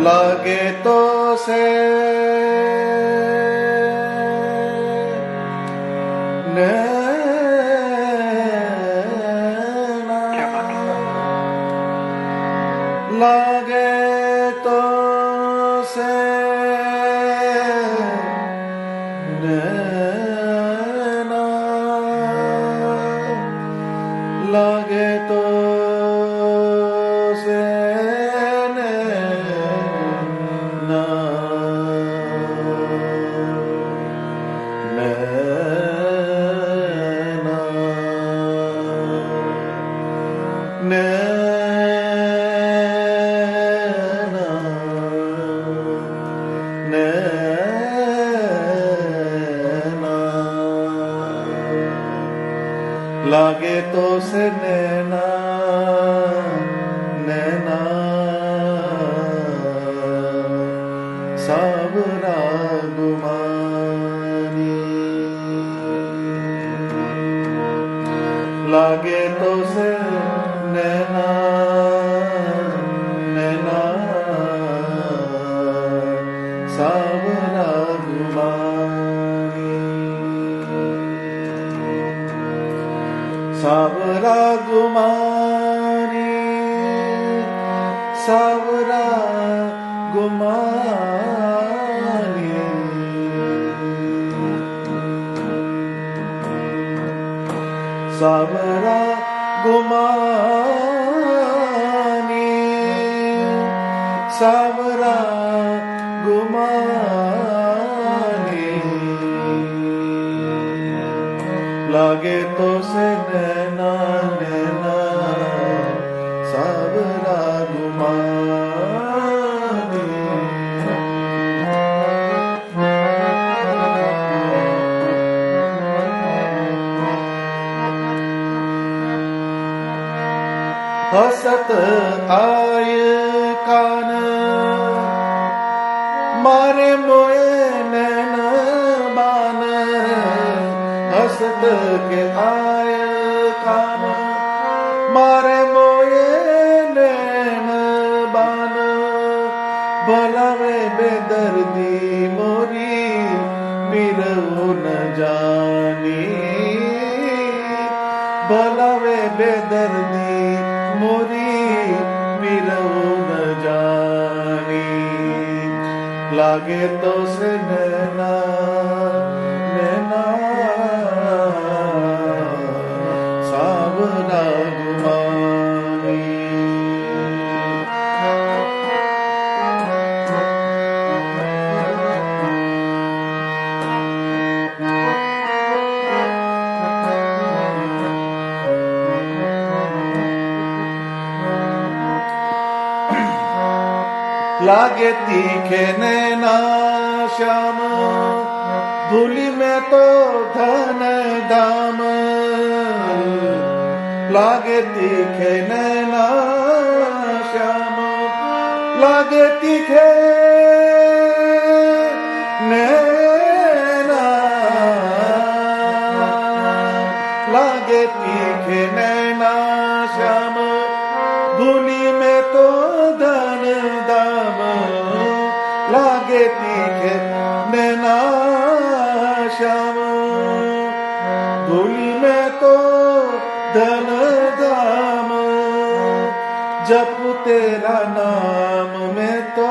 लागे तो से लागे तो से नैना लागे तो से नैना नैना लागे तो से नैना नैना सावरा गुमानी लागे तो से नैना नैना सावरा गुमानी सावरा गुमानी सावरा गुमानी सावरा गुमानी सावरा गुमानी लागे तो से नैना नैना सावरा गुमानी हसत आय कान मारे मोए नैन बान हसत के आय कान मारे मोए नैन बान भलावे बेदर्दी मोरी मिरऊ न जानी भलावे बेदर्दी मोरी मिरऊ न जानी लागे तो से नैना नैना सावरा गुमानी लागे तीखे नैना श्याम भूली में तो धन धाम लागे तीखे नैना श्याम लागे तीखे नैना लागे तीखे नैना श्याम भूली में तो धन दाम लागे तीखे नैना श्याम भूली में तो धन दाम जप तेरा नाम में तो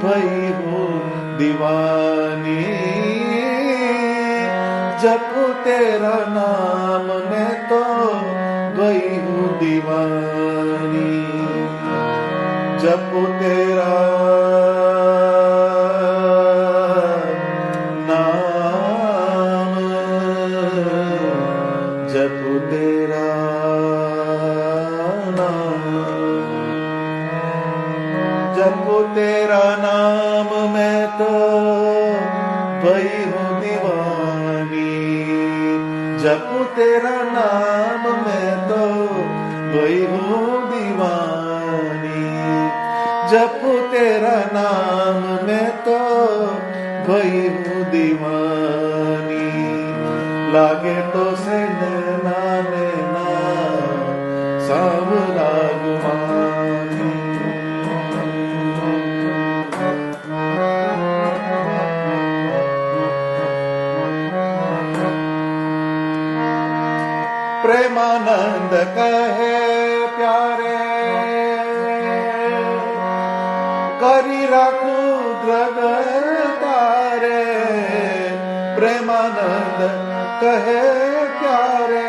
भई हूँ दीवानी जप तेरा नाम में तो भई हूँ दीवानी जप तेरा नाम जप तेरा नाम जप तेरा नाम मैं तो भई हूँ दीवानी जप तेरा नाम मैं तो भई हूँ दीवानी जप तेरा नाम मैं तो भई हूँ दीवानी लागे तो से नैना नैना सावरा गुमानी પ્રેમાનંદ કહે પ્યારે કરી રાખું દ્રગ તારે પ્રેમાનંદ કહે પ્યારે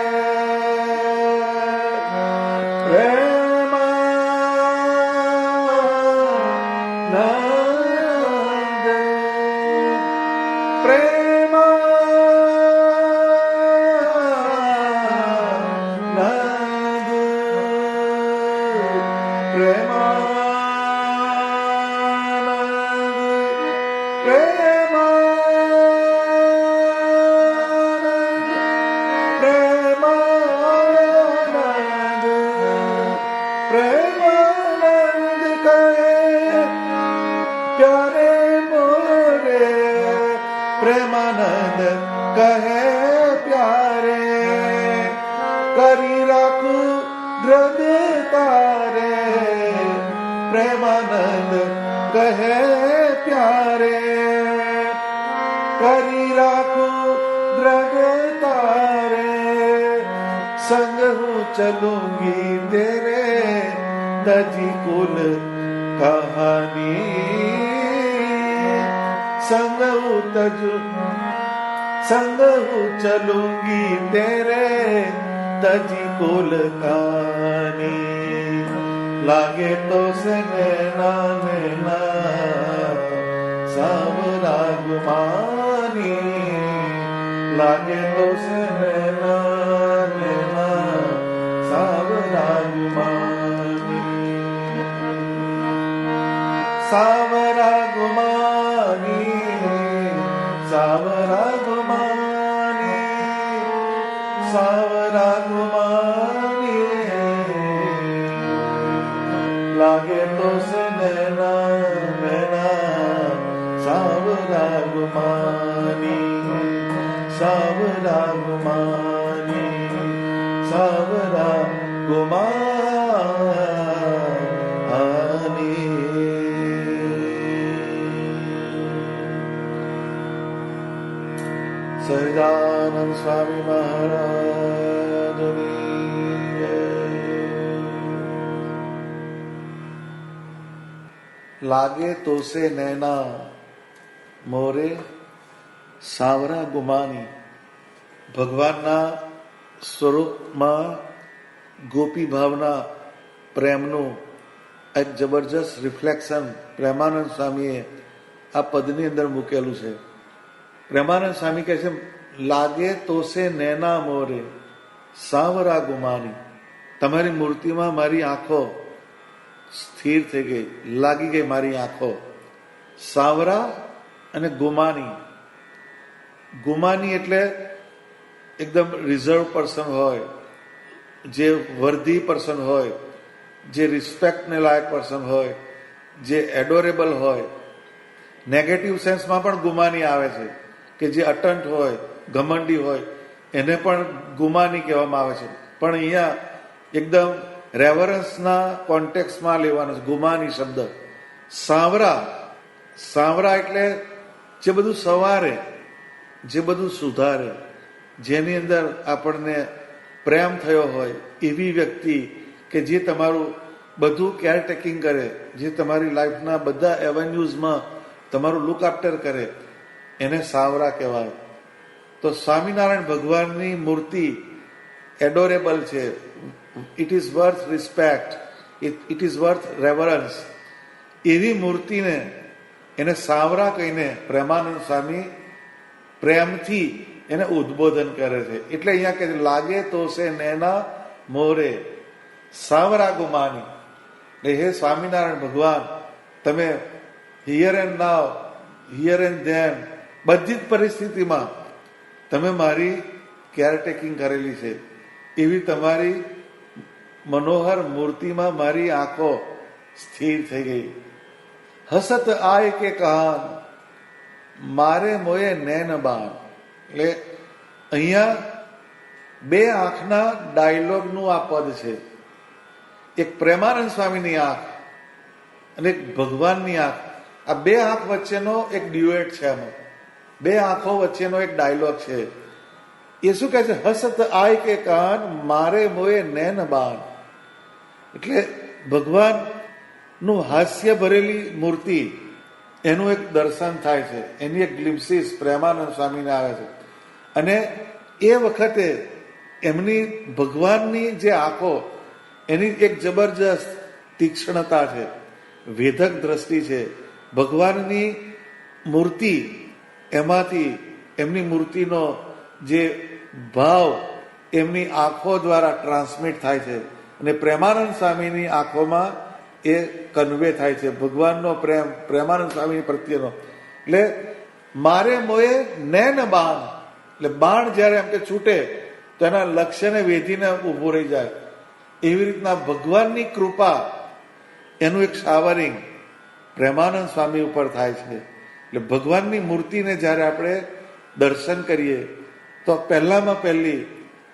પ્રેમાનંદ કહે પ્યારે કરી રાખું દ્રગ તારે પ્રેમાનંદ કહે પ્યારે કરી રાખું દ્રગ તારે સંગ હું ચલુંગી તેરે તજી કુલ કહાની संग चलूंगी तेरे तजी कुल कहानी लागे तो से नैना नैना सावरा गुमानी लागे तो से नैना नैना सावरा गुमानी सावरा गुमानी सावरा गुमानी सावरा गुमानी लागे तो से नैना नैना सावरा गुमानी सावरा गुमानी सावरा गुमानी। સહજાનંદ સ્વામી મહારાજની જય। લાગે તો સે નૈના મોરે સાવરા ગુમાની। ભગવાનના સ્વરૂપમાં ગોપી ભાવના પ્રેમનું એક જબરજસ્ત રિફ્લેક્શન પ્રેમાનંદ સ્વામીએ આ પદની અંદર મૂકેલું છે। પ્રેમાનંદ સ્વામી કહે છે લાગે તો સે નૈના મોરે સાવરા ગુમાની। તમારી મૂર્તિમાં મારી આંખો સ્થિર થઈ ગઈ, લાગી ગઈ મારી આંખો। સાવરા અને ગુમાની। ગુમાની એટલે એકદમ રિઝર્વ પર્સન હોય, જે વર્ધી પર્સન હોય, જે રિસ્પેક્ટને લાયક પર્સન હોય, જે એડોરેબલ હોય। નેગેટિવ સેન્સમાં પણ ગુમાની આવે છે કે જે અટંટ હોય, ઘમંડી હોય, એને પણ ગુમાની કહેવામાં આવે છે। પણ અહીંયા એકદમ રેવરન્સના કોન્ટેક્સમાં લેવાનો છે ગુમાની શબ્દ। સાવરા, સાવરા એટલે જે બધું સવારે, જે બધું સુધારે, જેની અંદર આપણને પ્રેમ થયો હોય એવી વ્યક્તિ કે જે તમારું બધું કેરટેકિંગ કરે, જે તમારી લાઈફના બધા એવન્યુઝમાં તમારું લુક આફ્ટર કરે, એને સાવરા કહેવાય। તો સ્વામિનારાયણ ભગવાનની મૂર્તિ એડોરેબલ છે, it is worth respect, it is worth રેવરન્સ। એવી મૂર્તિને એને સાવરા કહીને પ્રેમાનંદ સ્વામી પ્રેમથી એને ઉદ્બોધન કરે છે। એટલે અહીંયા કે લાગે તો સે નૈના મોરે સાવરા ગુમાની। હે સ્વામિનારાયણ ભગવાન, તમે here and now, here and then, બધી જ પરિસ્થિતિમાં તમે મારી કેરટેકિંગ કરેલી છે। એવી તમારી મનોહર મૂર્તિમાં મારી આંખો સ્થિર થઈ ગઈ। હસત આય કે કહાન મારે મોયે નૈન બાન। એટલે અહીંયા બે આંખના ડાયલોગનું આ પદ છે। એક પ્રેમાનંદ સ્વામીની આંખ અને એક ભગવાનની આંખ। આ બે આંખ વચ્ચેનો એક ડ્યુએટ છે, આમાં બે આંખો વચ્ચેનો એક ડાયલોગ છે એ શું કહે છે? હસત આય કે કાન મારે મોએ નૈન બાન. એટલે ભગવાનનું હાસ્ય ભરેલી મૂર્તિ, એનું એક દર્શન થાય છે, એની એક ગ્લિમ્સિસ પ્રેમાનંદ સ્વામીને આવે છે. અને એ વખતે એમની ભગવાનની જે આંખો, એની એક જબરજસ્ત તીક્ષ્ણતા છે, વેધક દ્રષ્ટિ છે. ભગવાનની મૂર્તિ, એમાંથી એમની મૂર્તિનો જે ભાવ એમની આંખો દ્વારા ટ્રાન્સમિટ થાય છે. અને પ્રેમાનંદ સ્વામીની આંખોમાં એ કન્વે થાય છે, ભગવાનનો પ્રેમ પ્રેમાનંદ સ્વામી પ્રત્યેનો. એટલે મારે મોએ નૈન બાણ, એટલે બાણ જ્યારે એમ કે છૂટે તો એના લક્ષ્યને વેધીને ઊભું રહી જાય. એવી રીતના ભગવાનની કૃપા, એનું એક શાવરિંગ પ્રેમાનંદ સ્વામી ઉપર થાય છે. એટલે ભગવાનની મૂર્તિને જ્યારે આપણે દર્શન કરીએ તો પહેલામાં પહેલી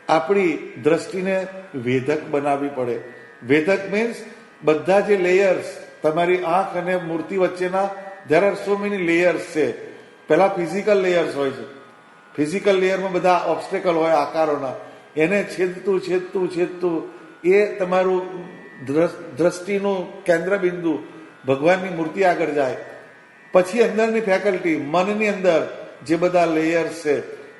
આપણી દ્રષ્ટિને વેધક બનાવવી પડે. વેધક મીન્સ બધા જે લેયર્સ, તમારી આંખ અને મૂર્તિ વચ્ચેના there are so many layers છે. પહેલા ફિઝિકલ લેયર્સ હોય છે. ફિઝિકલ લેયરમાં બધા ઓબ્સ્ટેકલ હોય આકારોના, એને છેદતું છેદતું છેદતું એ તમારું દ્રષ્ટિનું કેન્દ્ર બિંદુ ભગવાનની મૂર્તિ આગળ જાય. પછી અંદરની ફેકલ્ટી, મનની અંદર જે બધા લેયર્સ છે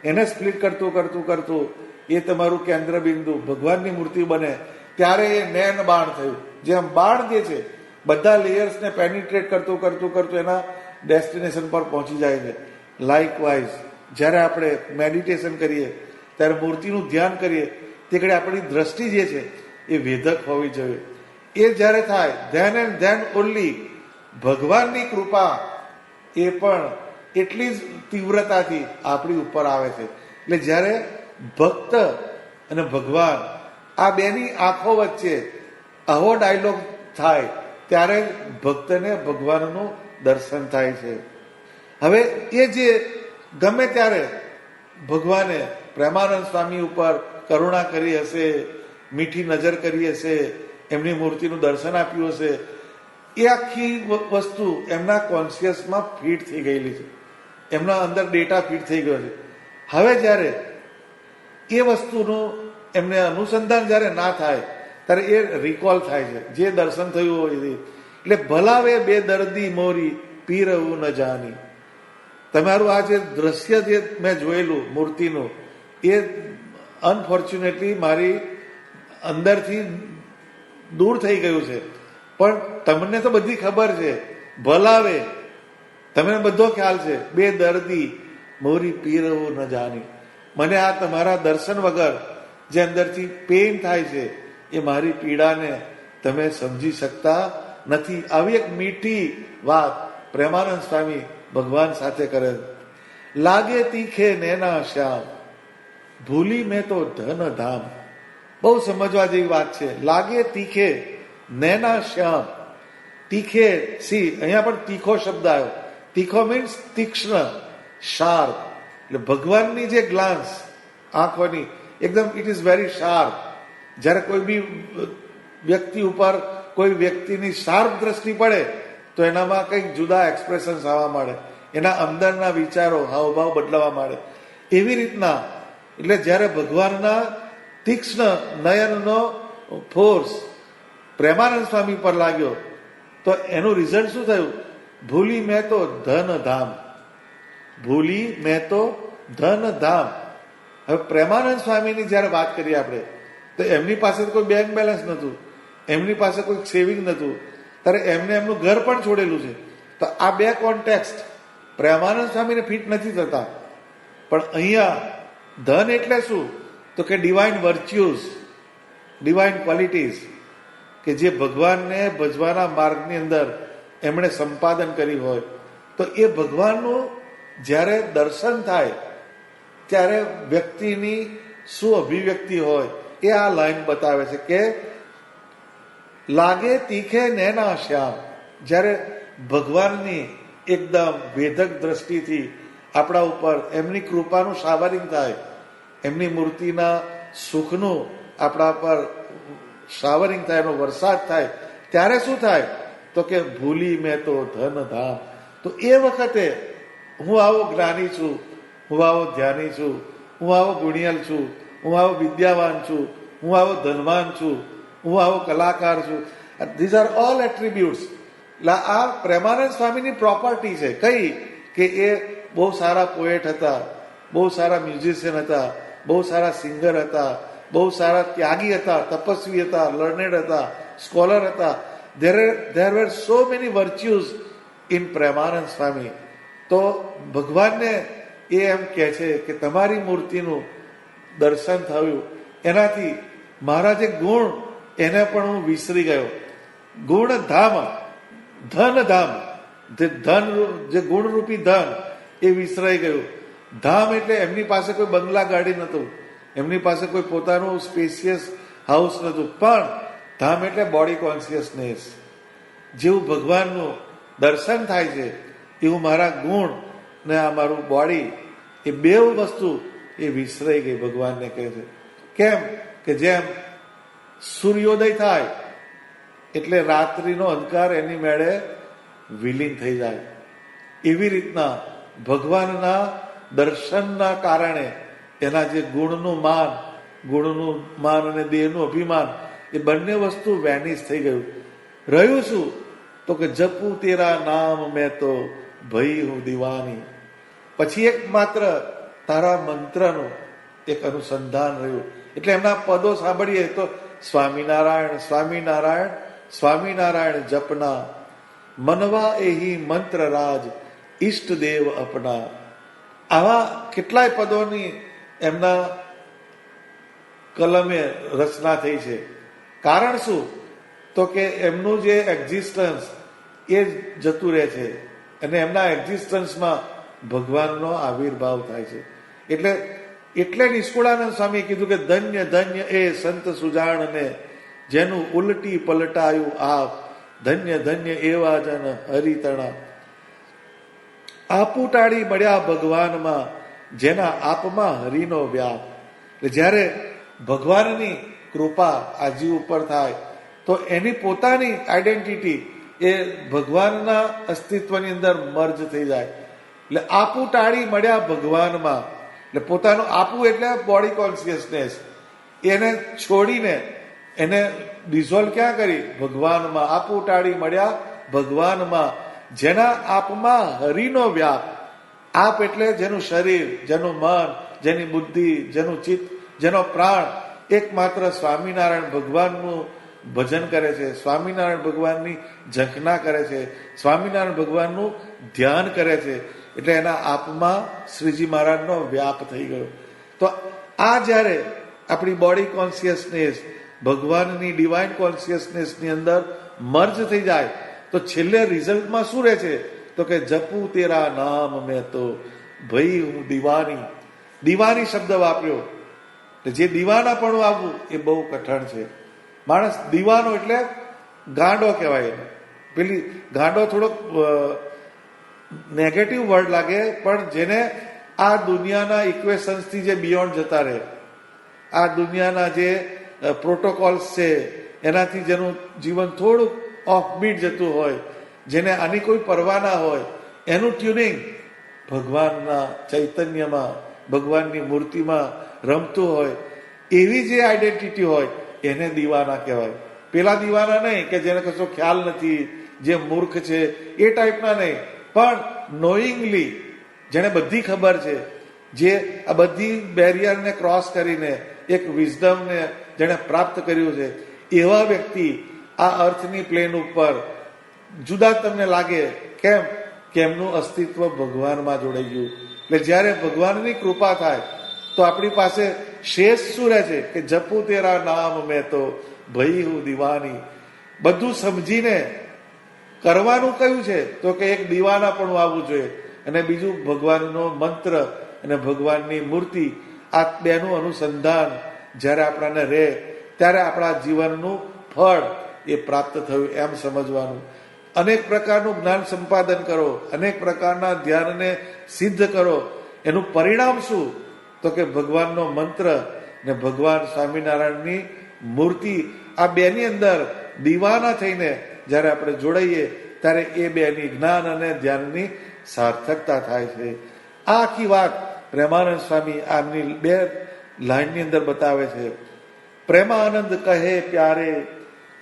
એને સ્પ્લિટ કરતું કરતું કરતું એ તમારું કેન્દ્ર બિંદુ ભગવાનની મૂર્તિ બને. ત્યારે એ નૈન બાણ થયું. જેમ બાણ જે છે બધા લેયર્સને પેનિટ્રેટ કરતું કરતું કરતું એના ડેસ્ટિનેશન પર પહોંચી જાય છે. લાઇકવાઇઝ જ્યારે આપણે મેડિટેશન કરીએ, ત્યારે મૂર્તિનું ધ્યાન કરીએ, તે ઘડી આપણી દ્રષ્ટિ જે છે એ વેધક હોવી જોઈએ. એ જ્યારે થાય, ધેન એન્ડ ધેન ઓનલી ભગવાનની કૃપા એ પણ એટલી જ તીવ્રતાથી આપણી ઉપર આવે છે. એટલે જ્યારે ભક્ત અને ભગવાન આ બેની આંખો વચ્ચે આવો ડાયલોગ થાય, ત્યારે ભક્તને ભગવાનનું દર્શન થાય છે. હવે એ જે ગમે ત્યારે ભગવાને પ્રેમાનંદ સ્વામી ઉપર કરુણા કરી હશે, મીઠી નજર કરી હશે, એમની મૂર્તિનું દર્શન આપ્યું હશે, એ આખી વસ્તુ એમના કોન્શિયસમાં ફિટ થઈ ગયેલી છે, એમના અંદર ડેટા ફિટ થઈ ગયો છે. હવે જ્યારે એ વસ્તુનું એમને અનુસંધાન જ્યારે ના થાય, ત્યારે એ રિકોલ થાય છે જે દર્શન થયું હોય એ. એટલે ભલાવે બે દર્દી મોરી પીરવું ન જાની. તમારું આ જે દ્રશ્ય જે મેં જોયેલું મૂર્તિનું, એ અનફોર્ચ્યુનેટલી મારી અંદરથી દૂર થઈ ગયું છે. પણ તમને તો બધી ખબર છે, ભલાવે તમને બધો ખ્યાલ છે, બે દર્દી મોરી પીરવું ન જાની. મને આ તમારા દર્શન વગર જે અંદરથી પેઇન થાય છે, એ મારી પીડાને તમે સમજી શકતા નથી. આવી એક મીઠી વાત પ્રેમાનંદ સ્વામી ભગવાન સાથે કરે. લાગે તીખે નૈના શ્યામ ભૂલી મેં તો ધન ધામ. બહુ સમજવા જેવી વાત છે. લાગે તીખે નૈના શ્યામ. તીખે, સી અહીંયા પણ તીખો શબ્દ આવ્યો. તીખો મીન્સ તીક્ષ્ણ, શાર્પ. એટલે ભગવાનની જે ગ્લાન્સ આંખોની એકદમ ઇટ ઇઝ વેરી શાર્પ. જ્યારે કોઈ બી વ્યક્તિ ઉપર કોઈ વ્યક્તિની શાર્પ દ્રષ્ટિ પડે તો એનામાં કંઈક જુદા એક્સપ્રેશન્સ આવવા માંડે, એના અંદરના વિચારો હાવભાવ બદલાવા માંડે. એવી રીતના એટલે જ્યારે ભગવાનના તીક્ષ્ણ નયનનો ફોર્સ પ્રેમાનંદ સ્વામી પર લાગ્યો તો એનું રિઝલ્ટ શું થયું? ભૂલી મેં તો ધન ધામ. ભૂલી મેં તો ધન ધામ. હવે પ્રેમાનંદ સ્વામીની જ્યારે વાત કરીએ આપણે, તો એમની પાસે કોઈ બેંક બેલેન્સ નહોતું, એમની પાસે કોઈ સેવિંગ નહોતું, ત્યારે એમને એમનું ઘર પણ છોડેલું છે. તો આ બે કોન્ટેક્સ્ટ પ્રેમાનંદ સ્વામીને ફિટ નથી થતા. પણ અહીંયા ધન એટલે શું? તો કે ડિવાઇન વર્ચ્યુઝ, ડિવાઇન ક્વોલિટીઝ, કે જે ભગવાનને ભજવાના માર્ગની અંદર એમણે સંપાદન કર્યું હોય. તો એ ભગવાનનું જ્યારે દર્શન થાય ત્યારે વ્યક્તિની શું અભિવ્યક્તિ હોય એ આ લાઈન બતાવે છે કે લાગે તીખે નૈના શ્યામ. જ્યારે ભગવાનની એકદમ વેધક દ્રષ્ટિથી આપણા ઉપર એમની કૃપાનું શાવરિંગ થાય, એમની મૂર્તિના સુખનું આપણા પર શાવરિંગ થાય, એનો વરસાદ થાય, ત્યારે શું થાય? તો કે ભૂલી મેં તો ધન ધામ. તો એ વખતે હું આવો જ્ઞાની છું, હું આવો ધ્યાની છું, હું આવો ગુણિયલ છું, હું આવો વિદ્યાવાન છું, હું આવો ધનવાન છું, હું આવો કલાકાર છું. These are all attributes. એટલે આ પ્રેમાનંદ સ્વામીની પ્રોપર્ટી છે. કઈ કે એ બહુ સારા પોએટ હતા, બહુ સારા મ્યુઝિશિયન હતા, બહુ સારા સિંગર હતા, બહુ સારા ત્યાગી હતા, તપસ્વી હતા, લર્નેડ હતા, સ્કોલર હતા. there were so many virtues in Premanand Swami. તો ભગવાનને એ એમ કહે છે કે તમારી મૂર્તિનું દર્શન થયું, એનાથી મારા જે ગુણ એને પણ હું વિસરી ગયો. ગુણધામ, ધનધામ, જે ગુણરૂપી ધન એ વિસરાઈ ગયું. ધામ એટલે એમની પાસે કોઈ બંગલા ગાડી નહોતું, એમની પાસે કોઈ પોતાનું સ્પેશિયસ હાઉસ નહોતું, પણ ધામ એટલે બોડી કોન્શિયસનેસ. જેવું ભગવાનનું દર્શન થાય છે એવું મારા ગુણ ને આ મારું બોડી, એ બે વસ્તુ એ વિસરાઈ ગઈ. ભગવાનને કહે છે કેમ કે જેમ સૂર્યોદય થાય એટલે રાત્રિનો અંધકાર એની મેળે વિલીન થઈ જાય, એવી રીતના ભગવાનના દર્શનના કારણે એના જે ગુણનું માન અને દેહનું અભિમાન, એ બંને વસ્તુ વેનિશ થઈ ગયું. રહ્યું શું? તો કે જપું તેરા નામ મેં તો ભઈ હું દીવાની. પછી એક માત્ર તારા મંત્રનું એક અનુસંધાન રહ્યું. એટલે એમના પદો સાંભળીએ તો સ્વામિનારાયણ સ્વામિનારાયણ સ્વામિનારાયણ જપના, મનવા એહી મંત્ર રાજ ઈષ્ટદેવ અપના. આવા કેટલાય પદોની એમના કલમે રચના થઈ છે. કારણ શું? તો કે એમનું જે એક્ઝિસ્ટન્સ એ જતું રહે છે અને એમના એક્ઝિસ્ટન્સમાં ભગવાનનો આવિર્ભાવ થાય છે. એટલે નિષ્કુળાનંદ સ્વામીએ કીધું કે ધન્ય ધન્ય એ સંત સુજાણને જેનું ઉલટી પલટાયું આપ, ધન્ય ધન્ય એવા જન હરિતણા. આપું ટાળી મળ્યા ભગવાનમાં જેના આપમાં હરિનો વ્યાપ. એટલે જ્યારે ભગવાનની કૃપા આ જીવ ઉપર થાય તો એની પોતાની આઈડેન્ટિટી એ ભગવાનના અસ્તિત્વની અંદર મર્જ થઈ જાય. એટલે આપું ટાળી મળ્યા ભગવાનમાં, એટલે પોતાનું આપવું એટલે બોડી કોન્શિયસનેસ, એને છોડીને એને ડિઝોલ્વ ક્યાં કરી? ભગવાનમાં. આપું ટાળી મળ્યા ભગવાનમાં જેના આપમાં હરિનો વ્યાપ. આપ એટલે જેનું શરીર, જેનું મન, જેની બુદ્ધિ, જેનું ચિત્ત, જેનો પ્રાણ એકમાત્ર સ્વામિનારાયણ ભગવાનનું ભજન કરે છે, સ્વામિનારાયણ ભગવાનની ઝંખના કરે છે, સ્વામિનારાયણ ભગવાનનું ધ્યાન કરે છે. એટલે એના આપમાં શ્રીજી મહારાજનો વ્યાપ થઈ ગયો. તો આ જ્યારે આપણી બોડી કોન્શિયસનેસ ભગવાનની ડિવાઇન કોન્શિયસનેસની અંદર મર્જ થઈ જાય તો છેલ્લે રિઝલ્ટમાં શું રહે છે? તો કે જપું તેરા નામ મેં તો ભઈ હું દીવાની. દીવાની શબ્દ વાપર્યો. જે દીવાના પણ આવવું એ બહુ કઠણ છે. માણસ દીવાનો એટલે ગાંડો કહેવાય. પેલી ગાંડો થોડોક નેગેટિવ વર્ડ લાગે, પણ જેને આ દુનિયાના ઇક્વેશન્સથી જે બિયોન્ડ જતા રહે, આ દુનિયાના જે પ્રોટોકોલ્સ છે એનાથી જેનું જીવન થોડુંક ઓફબીટ જતું હોય, જેને આની કોઈ પરવા ના હોય, એનું ટ્યુનિંગ ભગવાનના ચૈતન્યમાં, ભગવાનની મૂર્તિમાં રમતું હોય, એવી જે આઈડેન્ટિટી હોય એને દીવાના કહેવાય. પેલા દીવાના નહીં કે જેને કશો ખ્યાલ નથી, જે મૂર્ખ છે એ ટાઈપના નહીં, પણ નોઈંગલી જેને બધી ખબર છે, જે આ બધી બેરિયરને ક્રોસ કરીને એક વિઝડમને જેને પ્રાપ્ત કર્યું છે, એવા વ્યક્તિ આ અર્થની પ્લેન ઉપર જુદા તમને લાગે. કેમ? કે એમનું અસ્તિત્વ ભગવાનમાં જોડાઈ ગયું. એટલે જ્યારે ભગવાનની કૃપા થાય તો આપણી પાસે શેષ શું રહે છે? કે જપું તેરા નામ મેં તો ભઈ હું દીવાની. બધું સમજીને કરવાનું કયું છે? તો કે એક દીવાના પણ આવવું જોઈએ, અને બીજું ભગવાનનો મંત્ર અને ભગવાનની મૂર્તિ. આ બેનું અનુસંધાન જ્યારે આપણાને રહે ત્યારે આપણા જીવનનું ફળ એ પ્રાપ્ત થયું એમ સમજવાનું. અનેક પ્રકારનું જ્ઞાન સંપાદન કરો, અનેક પ્રકારના ધ્યાનને સિદ્ધ કરો. એનું પરિણામ શું? તો કે ભગવાનનો મંત્ર ને ભગવાન સ્વામિનારાયણની મૂર્તિ, આ બેની અંદર દીવાના થઈને જ્યારે આપણે જોડાઈએ ત્યારે એ બેની જ્ઞાન અને ધ્યાનની સાર્થકતા થાય છે. આ આખી વાત પ્રેમાનંદ સ્વામી આમની 2 લાઈનની અંદર બતાવે છે. પ્રેમાનંદ કહે પ્યારે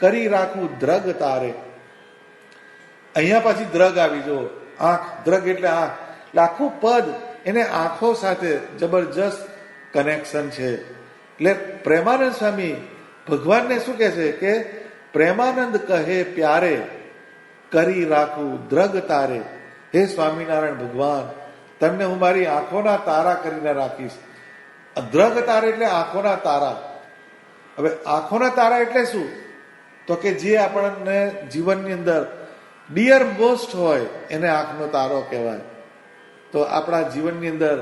કરી રાખું દ્રગ તારે. અહીંયા પાછી દ્રગ આવી જો, આંખ, દ્રગ એટલે આંખ, એટલે આખું પદ એને આંખો સાથે જબરજસ્ત કનેક્શન છે. એટલે પ્રેમાનંદ સ્વામી ભગવાનને શું કહે છે કે પ્રેમાનંદ કહે પ્યારે કરી રાખું દ્રગ તારે. હે સ્વામિનારાયણ ભગવાન, તમને હું મારી આંખોના તારા કરીને રાખીશ. દ્રગ તારે એટલે આંખોના તારા. હવે આંખોના તારા એટલે શું? તો કે જે આપણને જીવનની અંદર ડિયર મોસ્ટ હોય એને આંખનો તારો કહેવાય. તો આપણા જીવનની અંદર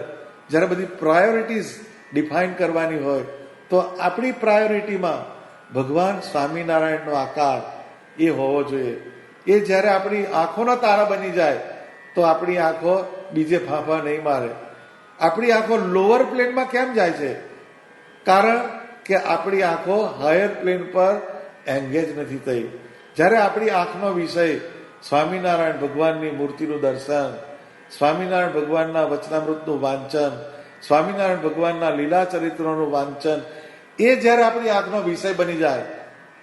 જ્યારે બધી પ્રાયોરિટીઝ ડિફાઇન કરવાની હોય તો આપણી પ્રાયોરિટીમાં ભગવાન સ્વામિનારાયણનો આકાર એ હોવો જોઈએ. એ જ્યારે આપણી આંખોના તારા બની જાય તો આપણી આંખો બીજે ફાંફા નહીં મારે. આપણી આંખો લોઅર પ્લેનમાં કેમ જાય છે? કારણ કે આપણી આંખો હાયર પ્લેન પર એન્ગેજ નથી થઈ. જ્યારે આપણી આંખનો વિષય સ્વામિનારાયણ ભગવાનની મૂર્તિનું દર્શન, સ્વામિનારાયણ ભગવાનના વચનામૃતનું વાંચન, સ્વામિનારાયણ ભગવાનના લીલા ચરિત્રોનું વાંચન, એ જ્યારે આપણી આંખનો વિષય બની જાય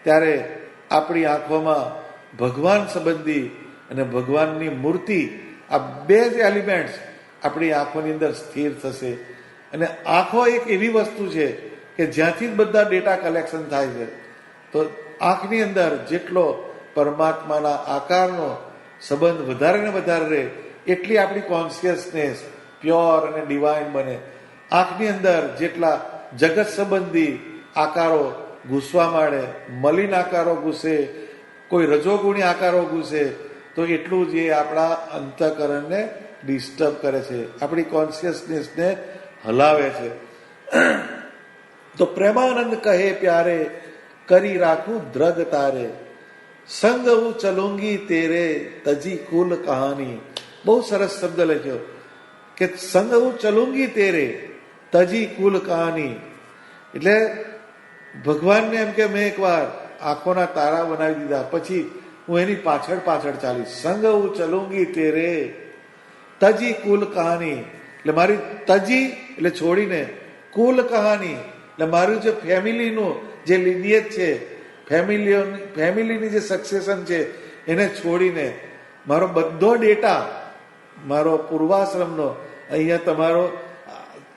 ત્યારે આપણી આંખોમાં ભગવાન સંબંધી અને ભગવાનની મૂર્તિ, આ 2 જ એલિમેન્ટ્સ આપણી આંખોની અંદર સ્થિર થશે. અને આંખો એક એવી વસ્તુ છે કે જ્યાંથી જ બધા ડેટા કલેક્શન થાય છે. તો આંખની અંદર જેટલો પરમાત્માના આકારનો સંબંધ વધારે ને વધારે રહે એટલી આપણી કોન્શિયસનેસ પ્યોર અને ડિવાઇન બને. આંખની અંદર જેટલા જગત સંબંધી આકારો ઘૂસવા માંડે, મલિન આકારો ઘૂસે, કોઈ રજોગુણી આકારો ઘૂસે, તો એટલું જ એ આપણા અંતઃકરણને ડિસ્ટર્બ કરે છે, આપણી કોન્શિયસનેસને હલાવે છે. તો પ્રેમાનંદ કહે પ્યારે કરી રાખું દ્રગ તારે. સંગ હું ચલુંગી તેરે તજી કુલ કહાની. બહુ સરસ શબ્દ લખ્યો કે સંગ હું ચલુંગી તેરે તજી કુલ કહાની. એટલે ભગવાનને એમ કે મેં એકવાર આંખોના તારા બનાવી દીધા, પછી હું એની પાછળ પાછળ ચાલીશ. સંગ હું ચલુંગી તેરે તજી કુલ કહાની. એટલે મારી તજી એટલે છોડીને, કુલ કહાની એટલે મારું જે ફેમિલીનું જે લિનિયજ છે, ફેમિલીની જે સક્સેશન છે એને છોડીને મારો બધો ડેટા, મારો પૂર્વાશ્રમનો અહીંયા તમારો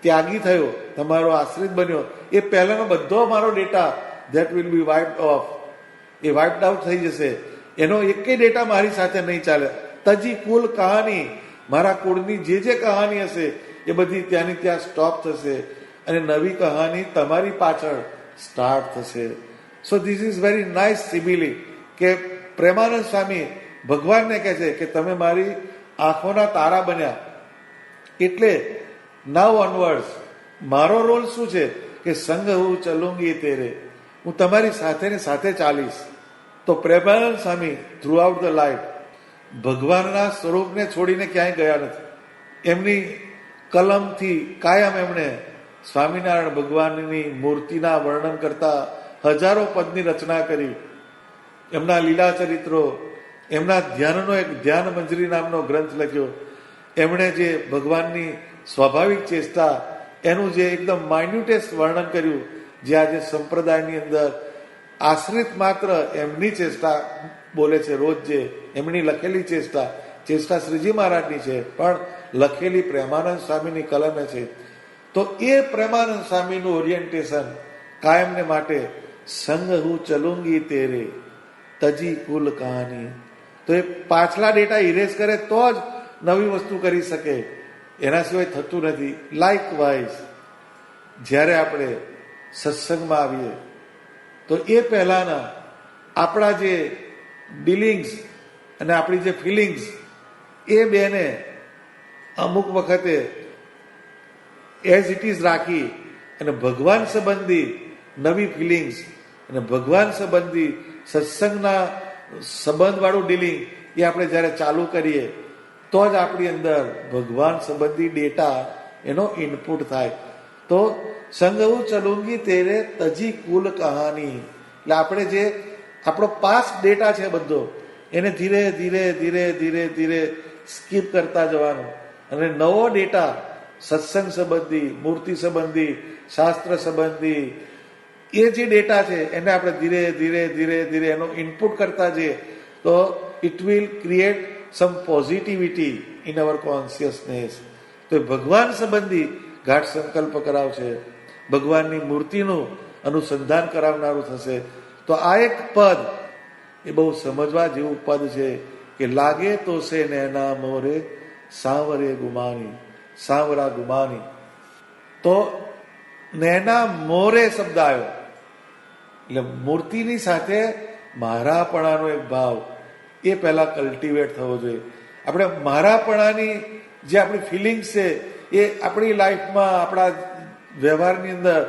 ત્યાગી થયો, તમારો આશ્રિત બન્યો, એ પહેલાનો બધો મારો data that will be wiped off, એ વાઇપ્ડ આઉટ થઈ જશે. એનો એકેય ડેટા મારી સાથે નહીં ચાલે. તજી કુલ કહાની, મારા કુળની જે કહાની હશે એ બધી ત્યાંની ત્યાં સ્ટોપ થશે અને નવી કહાની તમારી પાછળ સ્ટાર્ટ થશે. So this is very nice simile કે પ્રેમાનંદ સ્વામી ભગવાનને કહે છે કે તમે મારી આંખોના તારા બન્યા. એટલે નાવ ઓનવર્ડ્સ મારો રોલ શું છે કે સંગ હું ચલુંગી તેરે, હું તમારી સાથે ને સાથે ચાલીશ. તો Premanand Swami through out the life ભગવાનના સ્વરૂપને છોડીને ક્યાંય ગયા નથી. એમની કલમથી કાયમ એમણે સ્વામિનારાયણ ભગવાનની મૂર્તિના વર્ણન કરતા હજારો પદની રચના કરી. એમના લીલા ચરિત્રો, એમના ધ્યાનનો એક ધ્યાન મંજરી નામનો ગ્રંથ લખ્યો. એમણે જે ભગવાનની સ્વાભાવિક ચેષ્ટા એનું જે એકદમ માઇન્યુટેસ્ટ વર્ણન કર્યું, જે આજે સંપ્રદાયની અંદર આશ્રિત માત્ર એમની ચેષ્ટા બોલે છે રોજ, જે એમની લખેલી ચેષ્ટા શ્રીજી મહારાજની છે, પણ લખેલી પ્રેમાનંદ સ્વામીની કલમે છે. તો એ પ્રેમાનંદ સ્વામીનું ઓરિએન્ટેશન કાયમને માટે સંગ હું ચલુંગી તેરે તજી કુલ કહાની. તો એ પાછલા ડેટા ઇરેઝ કરે તો જ નવી વસ્તુ કરી શકે, એના સિવાય થતું નથી. લાઇક વાઇઝ જ્યારે આપણે સત્સંગમાં આવીએ તો એ પહેલાના આપણા જે ડીલિંગ્સ અને આપણી જે ફિલિંગ્સ, એ બેને અમુક વખતે એઝ ઇટ ઇઝ રાખી અને ભગવાન સંબંધી નવી ફિલિંગ્સ અને ભગવાન સંબંધી સત્સંગના સંબંધવાળું ડીલિંગ એ આપણે જ્યારે ચાલુ કરીએ તો જ આપણી અંદર ભગવાન સંબંધી ડેટા એનો ઇનપુટ થાય. તો સંગ હું ચલુંગી તેરે તજી કુલ કહાની. એટલે આપણે જે આપણો પાસ્ટ ડેટા છે બધો, એને ધીરે ધીરે ધીરે ધીરે ધીરે સ્કીપ કરતા જવાનું અને નવો ડેટા સત્સંગ સંબંધી, મૂર્તિ સંબંધી, શાસ્ત્ર સંબંધી એ જે ડેટા છે એને આપણે ધીરે ધીરે ધીરે ધીરે એનો ઇનપુટ કરતા જઈએ તો it will create some positivity in our consciousness. તો ભગવાન સંબંધી ગાઢ સંકલ્પ કરાવશે, ભગવાનની મૂર્તિનું અનુસંધાન કરાવનારું થશે. તો આ એક પદ એ બહુ સમજવા જેવું પદ છે કે લાગે તો સે નૈના મોરે સાંવરે ગુમાની, સાંવરા ગુમાની. તો નૈના મોરે શબ્દ આવ્યો એટલે મૂર્તિની સાથે મારાપણાનો એક ભાવ એ પહેલા કલ્ટિવેટ થવો જોઈએ. આપણે મારાપણાની જે આપણી ફિલિંગ્સ છે એ આપણી લાઈફમાં, આપણા વ્યવહારની અંદર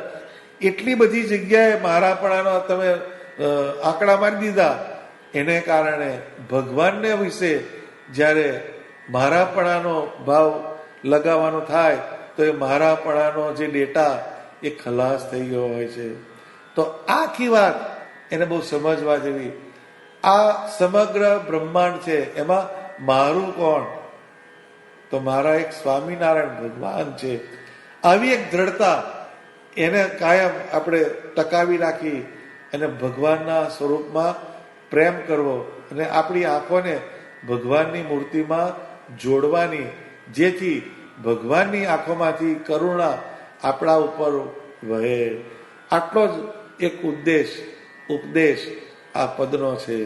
એટલી બધી જગ્યાએ મારાપણાનો તમે આંકડા મારી દીધા. એને કારણે ભગવાનને વિશે જ્યારે મારાપણાનો ભાવ લગાવવાનો થાય તો એ મારાપણાનો જે ડેટા એ ખલાસ થઈ ગયો હોય છે. તો આખી વાત એને બહુ સમજવા જેવી. આ સમગ્ર બ્રહ્માંડ છે એમાં મારું કોણ? તો મારા એક સ્વામિનારાયણ ભગવાન છે. આવી એક દ્રઢતા એને કાયમ આપણે ટકાવી રાખી અને ભગવાનના સ્વરૂપમાં પ્રેમ કરવો અને આપણી આંખોને ભગવાનની મૂર્તિમાં જોડવાની, જેથી ભગવાનની આંખોમાંથી કરુણા આપણા ઉપર વહે. આટલો જ એક ઉપદેશ આ પદનો છે.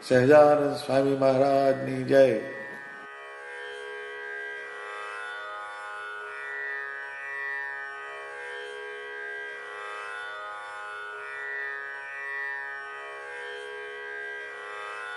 સહજાનંદ સ્વામી મહારાજની જય.